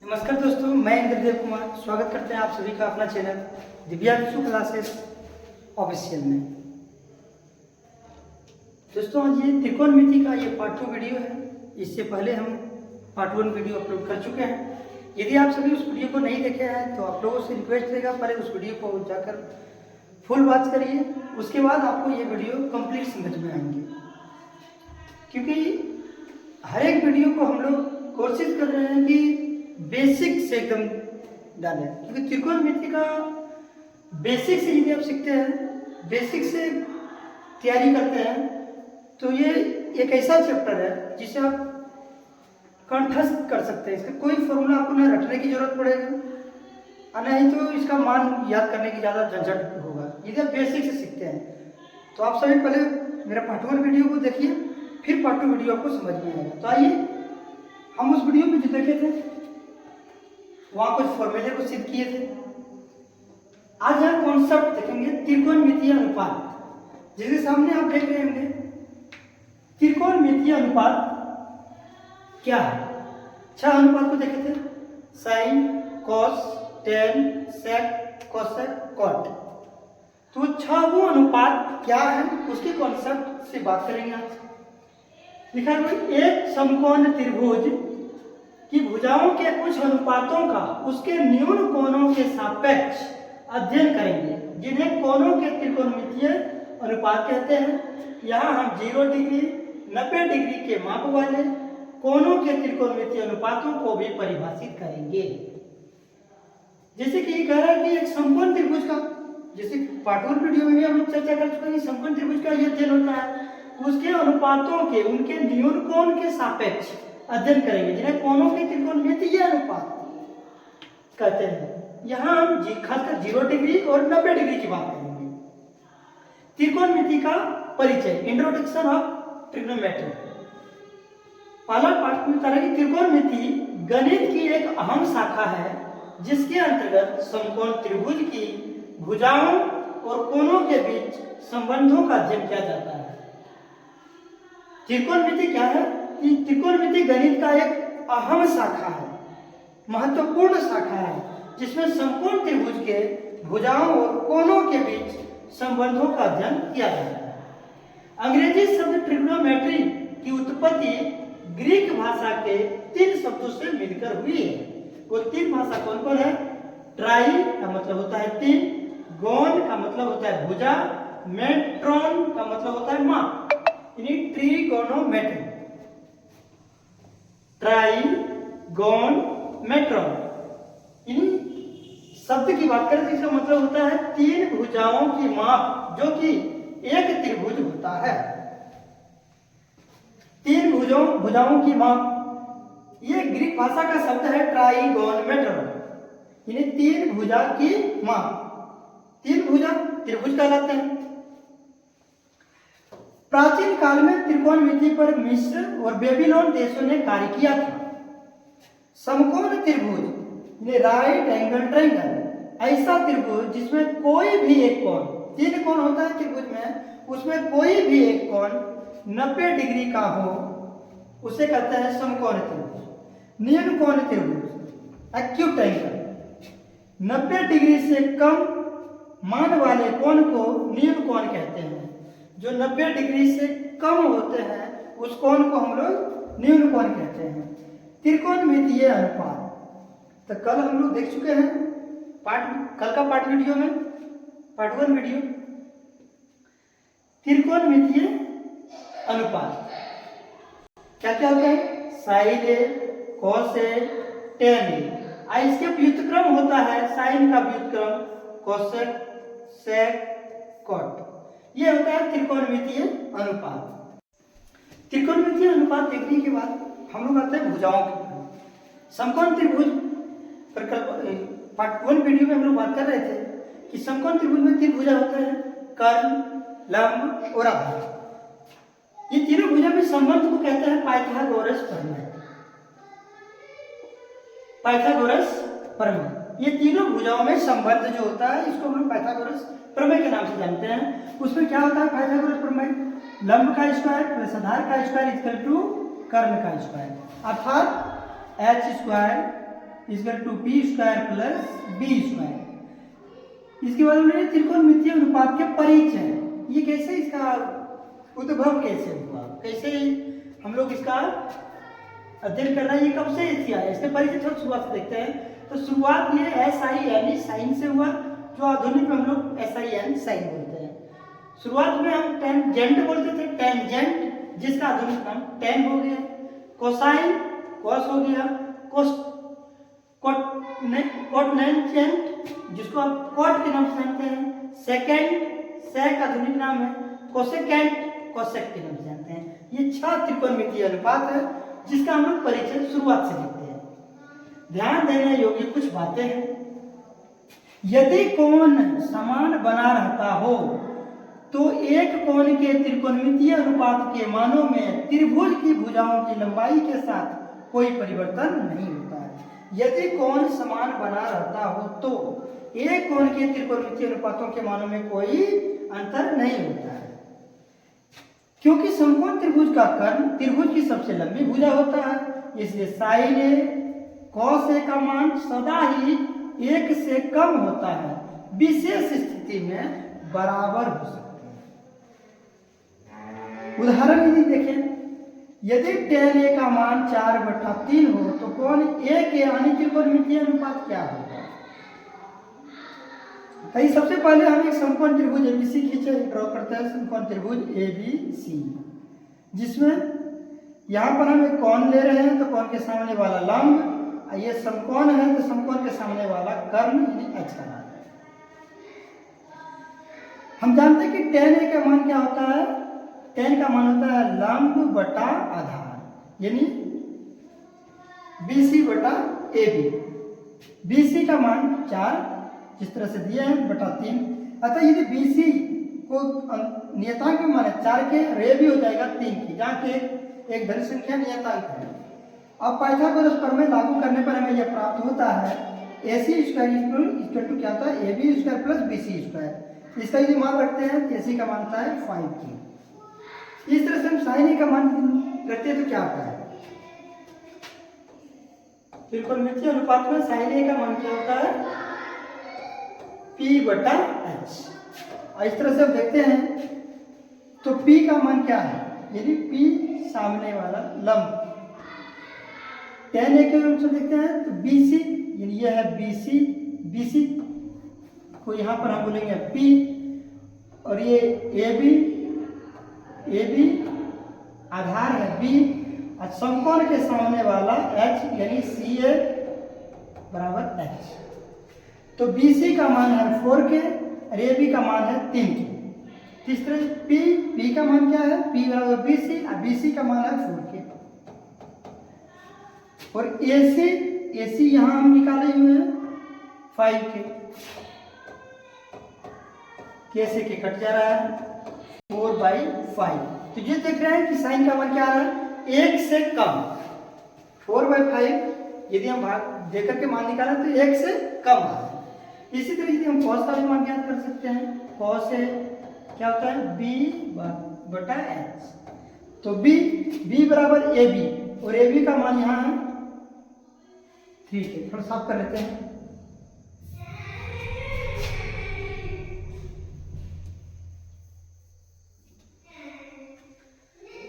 नमस्कार दोस्तों, मैं इंद्रदेव कुमार स्वागत करते हैं आप सभी का अपना चैनल दिव्यांशु क्लासेस ऑफिशियल में। दोस्तों आज ये त्रिकोणमिति का ये पार्ट 2 वीडियो है। इससे पहले हम पार्ट 1 वीडियो अपलोड कर चुके हैं। यदि आप सभी उस वीडियो को नहीं देखे हैं तो आप लोगों से रिक्वेस्ट रहेगा पहले उस वीडियो को जाकर फुल वॉच करिए, उसके बाद आपको ये वीडियो कंप्लीट समझ में आएंगे। क्योंकि हर एक वीडियो को हम लोग कोशिश कर रहे हैं कि बेसिक से एकदम डालें, क्योंकि त्रिकोणमिति का बेसिक से यदि आप सीखते हैं, बेसिक से तैयारी करते हैं, तो ये एक ऐसा चैप्टर है जिसे आप कंठस्थ कर सकते हैं। इसका कोई फॉर्मूला आपको ना रटने की जरूरत पड़ेगा और नहीं तो इसका मान याद करने की ज़्यादा झंझट होगा यदि आप बेसिक से सीखते हैं। तो आप सभी पहले मेरा पार्ट 1 वीडियो को देखिए, फिर पार्ट 2 वीडियो आपको समझ में आएगा। तो आइए हम उस वीडियो में जो देखे थे वहां कुछ फॉर्मूले को सिद्ध किए थे। आज हम कॉन्सेप्ट देखेंगे त्रिकोणमितीय अनुपात। जिसके सामने आप देख रहे होंगे त्रिकोणमितीय अनुपात क्या है। 6 अनुपात को देखे थे, साइन, कॉस, टेन, सेक, कोसेक, कॉट। तो 6 अनुपात क्या है उसके कॉन्सेप्ट से बात करेंगे आज। लिखा है एक समकोण त्रिभुज कि भुजाओं के कुछ अनुपातों का उसके न्यून कोणों के सापेक्ष अध्ययन करेंगे, जिन्हें कोणों के त्रिकोणमितीय अनुपात कहते हैं। यहाँ हम 0 डिग्री 90 डिग्री के माप वाले कोणों के त्रिकोणमितीय अनुपातों को भी परिभाषित करेंगे। जैसे कि कह रहा है कि एक समकोण त्रिभुज का, जैसे पार्ट 1 वीडियो में भी हम लोग चर्चा कर चुके हैं, समकोण त्रिभुज का यह अध्ययन होता है, उसके अनुपातों के उनके न्यून कोण के सापेक्ष अध्ययन करेंगे, जिन्हें कोणों के त्रिकोणमितीय अनुपात कहते हैं। यहाँ हम खासकर 0 डिग्री और 90 डिग्री की बात करेंगे। त्रिकोणमिति का परिचय, इंट्रोडक्शन ऑफ ट्रिग्नोमेट्री। पहला पाठ में तरह की त्रिकोणमिति गणित की एक अहम शाखा है, जिसके अंतर्गत समकोण त्रिभुज की भुजाओं और कोणों के बीच संबंधों का अध्ययन किया जाता है। त्रिकोणमिति क्या है? त्रिकोणमिति गणित का एक अहम शाखा है, महत्वपूर्ण शाखा है, जिसमें समकोण त्रिभुज के भुजाओं और कोणों के बीच संबंधों का अध्ययन किया जाता है। अंग्रेजी शब्द ट्रिग्नोमेट्री की उत्पत्ति ग्रीक भाषा के 3 शब्दों से मिलकर हुई है। वो 3 भाषा कौन कौन है? ट्राई का मतलब होता है 3, गोन का मतलब होता है भुजा, मेट्रॉन का मतलब होता है माप, यानी ट्रिगोनोमेट्री। ट्राई, गोन, मेट्रॉन, इन शब्द की बात करें तो इसका मतलब होता है 3 भुजाओं की माप, जो कि एक त्रिभुज होता है। 3 भुजाओं की माप, ये ग्रीक भाषा का शब्द है ट्राइगोन मेट्रॉन, यानी 3 भुजा की माप। 3 भुजा त्रिभुज कहलाते हैं। प्राचीन काल में त्रिकोणमिति पर मिस्र और बेबीलोन देशों ने कार्य किया था। समकोण त्रिभुज, राइट एंगल ट्रायंगल, ऐसा त्रिभुज जिसमें कोई भी एक कोण, 3 कोण होता है त्रिभुज में, उसमें कोई भी एक कोण 90 डिग्री का हो, उसे कहते हैं समकोण त्रिभुज। न्यून कोण त्रिभुज, एक्यूट एंगल, 90 डिग्री से कम मान वाले कोण को न्यून कोण कहते हैं। जो 90 डिग्री से कम होते हैं उस कोण को हम लोग न्यून कोण कहते हैं। त्रिकोणमितीय अनुपात तो कल हम लोग देख चुके हैं, कल का पार्ट वीडियो में, पार्ट 1 वीडियो। त्रिकोणमितीय अनुपात क्या क्या होता है? Sign A, cos A, ten ए। इसके व्युत्क्रम होता है साइन का व्युत्क्रम कोसेक, सेक, कॉट। ये होता है त्रिकोणमितीय अनुपात। त्रिकोणमितीय अनुपात देखने के बाद हम लोग आते हैं भुजाओं के। समकोण त्रिभुज पर पार्ट 1 वीडियो में हम लोग बात कर रहे थे कि समकोण त्रिभुज में 3 भुजा होते हैं, कर्ण, लंब और आधार। ये तीनों भुजा में संबंध को कहते हैं पाइथागोरस प्रमेय। पाइथागोरस प्रमेय, ये तीनों भुजाओं में संबंध जो होता है इसको हम लोग पाइथागोरस प्रमेय के नाम से जानते हैं। उसमें क्या होता है पाइथागोरस प्रमेय? लंब का स्क्वायर प्लस आधार का स्क्वायर इक्वल टू कर्ण का स्क्वायर, अर्थात h² equal to P square plus B square. इसके बाद हमने त्रिकोणमितीय अनुपात के परिचय, ये कैसे, इसका उद्भव कैसे हुआ, कैसे हम लोग इसका अध्ययन कर रहे हैं, ये कब से किया है, इसके परिचय थोड़ा शुरुआत से देखते हैं। तो शुरुआत ये SIN साइन से हुआ, जो आधुनिक में हम लोग SIN साइन बोलते हैं। शुरुआत में हम टेंजेंट बोलते थे, टेंजेंट, जिसका आधुनिक नाम टेन हो गया। कोसाइन कॉस हो गया, कोटनेंजेंट जिसको आप कॉट के नाम से जानते हैं, सेकेंड सेक आधुनिक नाम है, कोसेकेंट कोसेक के नाम से जानते हैं। ये 6 त्रिकोणमितीय अनुपात है जिसका हम लोग परिचय शुरुआत से देखते हैं। ध्यान देने योग्य कुछ बातें हैं। यदि कोण समान बना रहता हो तो एक कोण के त्रिकोणमितीय अनुपात के मानों में त्रिभुज की भुजाओं की लंबाई के साथ कोई परिवर्तन नहीं होता है। यदि कोण समान बना रहता हो तो एक कोण के त्रिकोणमितीय अनुपातों के मानों में कोई अंतर नहीं होता है, क्योंकि समकोण त्रिभुज का कर्ण त्रिभुज की सबसे लंबी भुजा होता है। इसलिए साइन ए कॉस ए का मान सदा ही 1 से कम होता है, विशेष स्थिति में बराबर हो सकते हैं। उदाहरण यदि देखें, यदि tan a का मान 4/3 हो तो कोण a के यानी त्रिकोणमितीय अनुपात क्या होगा। भाई सबसे पहले हम एक समकोण त्रिभुज ABC खींचे, ड्रॉ करते हैं समकोण त्रिभुज ABC, जिसमें यहाँ पर हम एक कोण ले रहे हैं तो कोण के सामने वाला लंब, ये समकोण है तो समकोण के सामने वाला कर्ण यानी h का मान। हम जानते हैं कि tan a का मान क्या होता है, tan का मान होता है लंब बटा आधार, यानी BC बटा AB। BC का मान 4 जिस तरह से दिया है बटा 3, अतः यदि BC को नियतांक में माने 4 के, रे भी हो जाएगा 3 की, जहाँ के एक धन संख्या नियतांक है। अब पाइथागोरस प्रमेय लागू करने पर हमें यह प्राप्त होता है AC स्क्वायर इक्वल टू क्या होता है AB square plus BC square. इसका यदि मान रखते हैं तो AC का मान होता है 5 की। इस तरह से हम साइन ए का मान रखते हैं तो क्या आता है, त्रिकोणमितीय अनुपात में साइन ए का मान क्या होता है P बटा H। और इस तरह से हम देखते हैं तो P का मान क्या है, यदि P सामने वाला लंब, tan a के रूप से देखते हैं तो BC, यानी यह है BC को यहाँ पर हम बोलेंगे P, और ये AB आधार है B, और समकोण के सामने वाला H यानी CA बराबर H। तो BC का मान है 4 के और AB का मान है 3 के। इस तरह P का मान क्या है, P बराबर BC और BC का मान है 4 के। और AC यहाँ हम निकाले हुए हैं 5 के से के कट जा रहा है 4/5। तो ये देख रहे हैं कि साइन का मान क्या आ रहा है 1 से कम, 4/5 यदि हम भाग देकर के मान निकालें तो 1 से कम आ रहा है। इसी तरह यदि हम कॉस का भी मान ज्ञात कर सकते हैं, कॉस ए क्या होता है B बटा H। तो B बराबर AB, और AB का मान यहाँ है 3 के। थोड़ा साफ कर लेते हैं।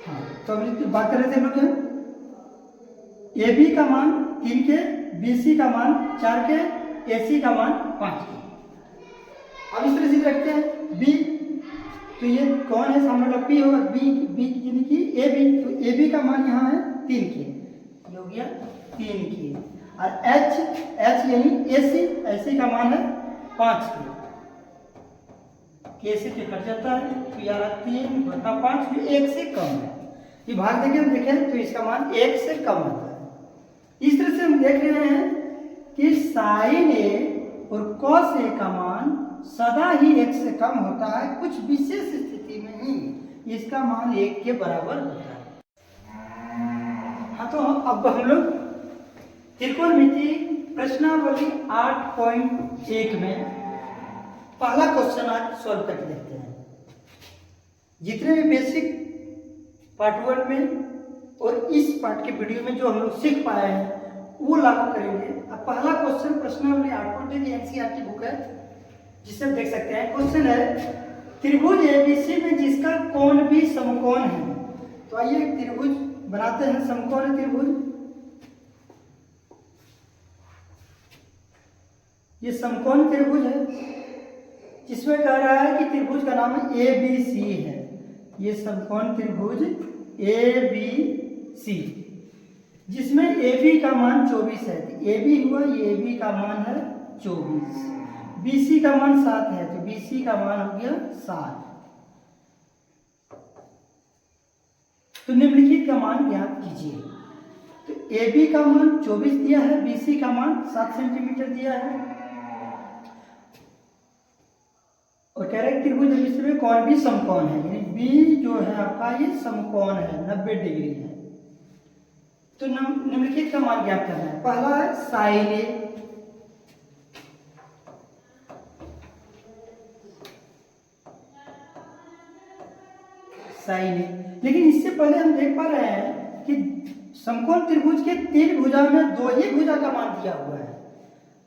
हाँ, तो अभी बात कर रहे थे हम लोग, AB का मान 3 के, BC का मान 4 के, AC का मान 5 के। अब इस तरह से रखते हैं B, तो ये कौन है सामने वाला P होगा, B यानी कि AB, तो AB का मान यहाँ है 3 के, हो गया 3 के, और H यानी AC का मान है 5 के से के कट जाता है, तो यार 3/5 जो 1 से कम है। ये भाग देके हम देखें तो इसका मान 1 से कम आता है। इस तरह से हम देख रहे हैं कि साइन ए और कॉस ए का मान सदा ही 1 से कम होता है, कुछ विशेष स्थिति में ही इसका मान 1 के बराबर होता है। हाँ, तो अब हम लोग त्रिकोणमिति प्रश्नावली 8.1 में पहला क्वेश्चन आज सॉल्व करके देखते हैं। जितने भी बेसिक पार्ट 1 में और इस पार्ट के वीडियो में जो हम लोग सीख पाए हैं वो लागू करेंगे अब पहला क्वेश्चन प्रश्नावली 8.1 की एनसीईआरटी बुक है, जिसे आप देख सकते हैं। क्वेश्चन है त्रिभुज एबीसी में जिसका कोण भी समकोण है। तो आइए एक त्रिभुज बनाते हैं, समकोण त्रिभुज। ये समकोण त्रिभुज है जिसमें कह रहा है कि त्रिभुज का नाम एबीसी है। ये समकोण त्रिभुज एबीसी जिसमें AB का मान 24 है। तो AB हुआ, ये AB का मान है 24, BC का मान 7 है, तो BC का मान हो गया 7। तो निम्नलिखित का मान ज्ञात कीजिए। तो AB का मान 24 दिया है, BC का मान 7 सेंटीमीटर दिया है, और कह रहे त्रिभुज एबीसी में कोण भी समकोण है, यानी B जो है आपका ये समकोण है, 90 डिग्री है। तो निम्नलिखित का मान ज्ञात करना है। पहला है साइन ए, साइन ए। लेकिन इससे पहले हम देख पा रहे हैं कि समकोण त्रिभुज के 3 भुजा में 2 ही भुजा का मान दिया हुआ है।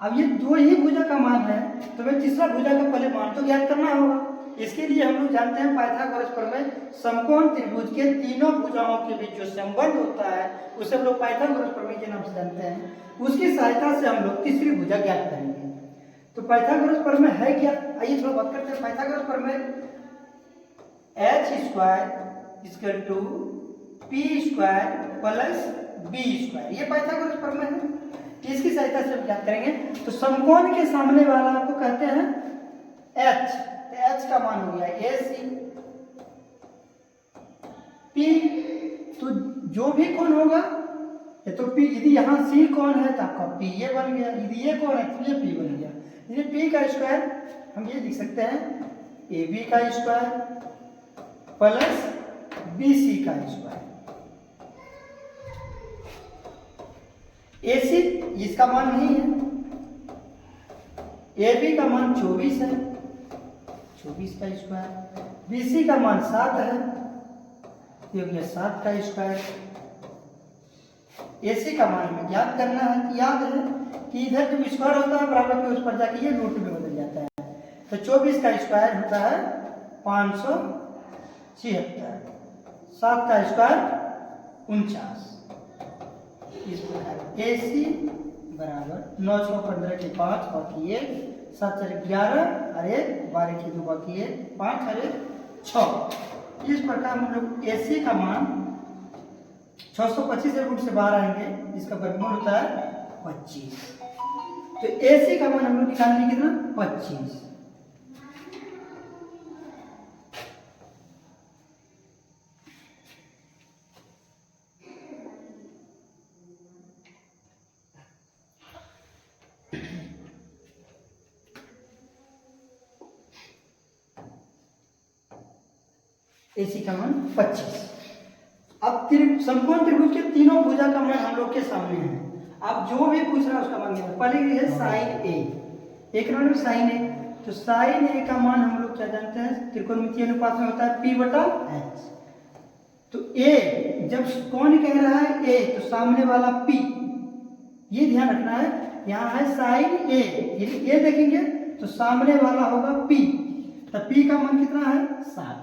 अब ये 2 ही भुजा का मान है, तो हमें तीसरा भुजा का पहले मान तो ज्ञात करना होगा। इसके लिए हम लोग जानते हैं पाइथागोरस प्रमेय, समकोण त्रिभुज के तीनों भुजाओं के बीच जो संबंध होता है उसे हम लोग पाइथागोरस प्रमेय के नाम से जानते हैं। उसकी सहायता से हम लोग तीसरी भुजा ज्ञात करेंगे। तो पाइथागोरस प्रमेय है क्या, आइए थोड़ा बात करते हैं। पाइथागोरस प्रमेय h² = p² + b², ये पाइथागोरस प्रमेय है। इसकी सहायता से हम ज्ञात करेंगे। तो समकोण के सामने वाला आपको कहते हैं h, तो h का मान हो गया AC, P, तो जो भी कोण होगा ये तो P, यदि यहाँ C कोण है तो आपका P ये बन गया, यदि ये कोण है तो ये P बन गया। यदि P का स्क्वायर हम ये लिख सकते हैं AB का स्क्वायर प्लस BC का स्क्वायर। AC इसका मान नहीं है, AB का मान 24 है, 24 का स्क्वायर, BC का मान 7 है, ये हो गया 7 का स्क्वायर। AC का मान हमें ज्ञात करना है। याद है कि इधर जब स्क्वायर होता है बराबर के उस पर जाके ये रूट में बदल जाता है। तो 24 का स्क्वायर होता है 576, 7 का स्क्वायर 49। इस प्रकार AC बराबर 915 के 5 बाकी 1, 7 4 11 और 1 12 की 2 बाकी 1, 5 और 1 6। इस प्रकार हम लोग AC का मान 625 से रूट से बाहर आएंगे, इसका वर्गमूल होता है 25। तो AC का मान हम लोग निकालेंगे कितना, 25। AC का मान 25। अब समकोण त्रिभुज के तीनों भुजा का मान हम लोग के सामने है। अब जो भी पूछ रहा है उसका मान क्या है। पहले है साइन ए, एक नंबर में साइन ए। तो साइन ए का मान हम लोग क्या जानते हैं, त्रिकोणमितीय अनुपात में होता है P/H। तो ए जब कौन कह रहा है ए, तो सामने वाला P, ये ध्यान रखना है। यहाँ है साइन ए, यदि ए देखेंगे तो सामने वाला होगा P, तो P का मान कितना है 7,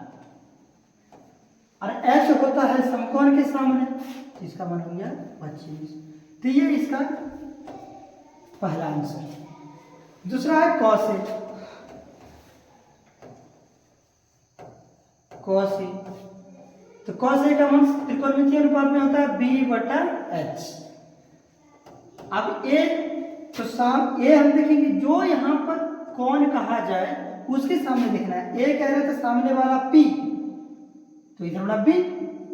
और H होता है समकोण के सामने, तो इसका मान हो गया 25। तो ये इसका पहला आंसर। दूसरा है कॉस ए, कॉस ए, तो कॉस ए का मान त्रिकोणमितीय अनुपात में होता है B/H। अब ए, तो ए हम देखेंगे जो यहाँ पर कौन कहा जाए उसके सामने देखना है। ए कह रहे थे सामने वाला P, तो इधर वाला B,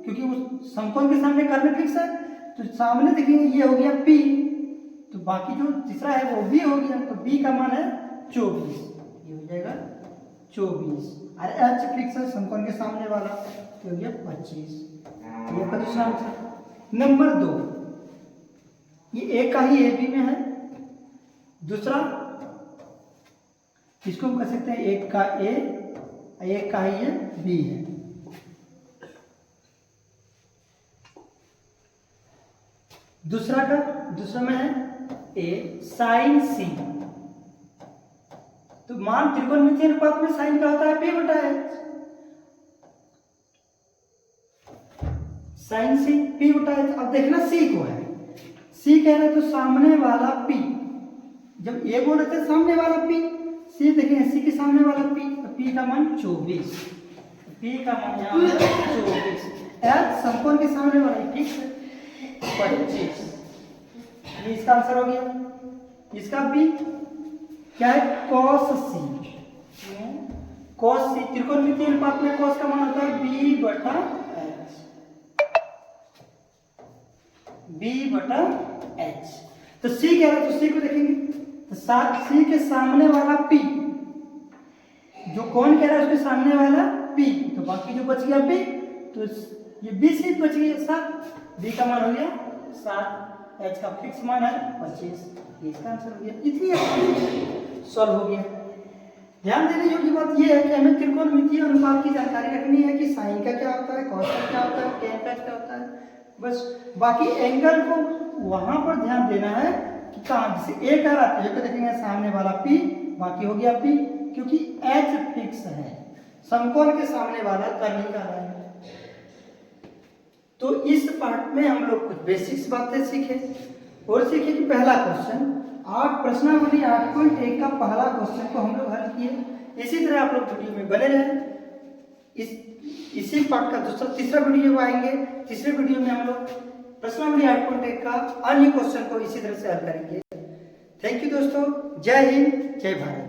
क्योंकि उस समकोण के सामने कर्ण फिक्स है, तो सामने देखेंगे ये हो गया P, तो बाकी जो तीसरा है वो B हो गया, तो B का मान है 24, ये हो जाएगा 24, और H फिक्स है समकोण के सामने वाला, तो हो गया 25। ये का दूसरा आंसर। नंबर 2, ये एक का ही AB में है, दूसरा इसको हम कह सकते हैं एक का A, एक का ही ये B है। दूसरा में है ए साइन सी। तो मान त्रिकोणमितीय अनुपात में साइन का होता है p बटा h, साइन सी p बटा h। अब देखना c को है, c कह रहे तो सामने वाला p, जब a बोल रहे थे सामने वाला p, c देखेंगे c के सामने वाला p, तो p का मान 24, p का मान यहाँ 24, h समकोण के सामने वाला ठीक है 25, ये इसका आंसर हो गया। इसका b क्या है, cos c, cos c त्रिकोणमितीय अनुपात में cos का मान होता है b बटा h, b बटा h। तो c क्या है, तो c को देखेंगे तो c के सामने वाला p, जो कौन कह रहा है उसके सामने वाला p, तो बाकी जो बच गया b, तो ये b से बच गई 7, b का मान हो गया 7, h का फिक्स मान है 25, इसका आंसर हो गया। इतनी सॉल्व हो गया। ध्यान देने योग्य बात यह है कि हमें त्रिकोणमितीय अनुपात की जानकारी रखनी है कि साइन का क्या होता है, कॉस का क्या होता है, टेन का क्या होता है, बस। बाकी एंगल को वहां पर ध्यान देना है कि कहाँ, जैसे ए कह रहा था, तो देखेंगे सामने वाला p, बाकी हो गया p, क्योंकि h फिक्स है, समकोण के सामने वाला करने का है। तो इस पार्ट में हम लोग कुछ बेसिक्स बातें सीखे और सीखे कि पहला क्वेश्चन 8 प्रश्नावली 8.1 का पहला क्वेश्चन को हम लोग हल किए। इसी तरह आप लोग वीडियो में बने रहे। इसी पार्ट का तीसरा वीडियो आएंगे। तीसरे वीडियो में हम लोग प्रश्नावली 8.1 का अन्य क्वेश्चन को इसी तरह से हल करेंगे। थैंक यू दोस्तों, जय हिंद, जय भारत।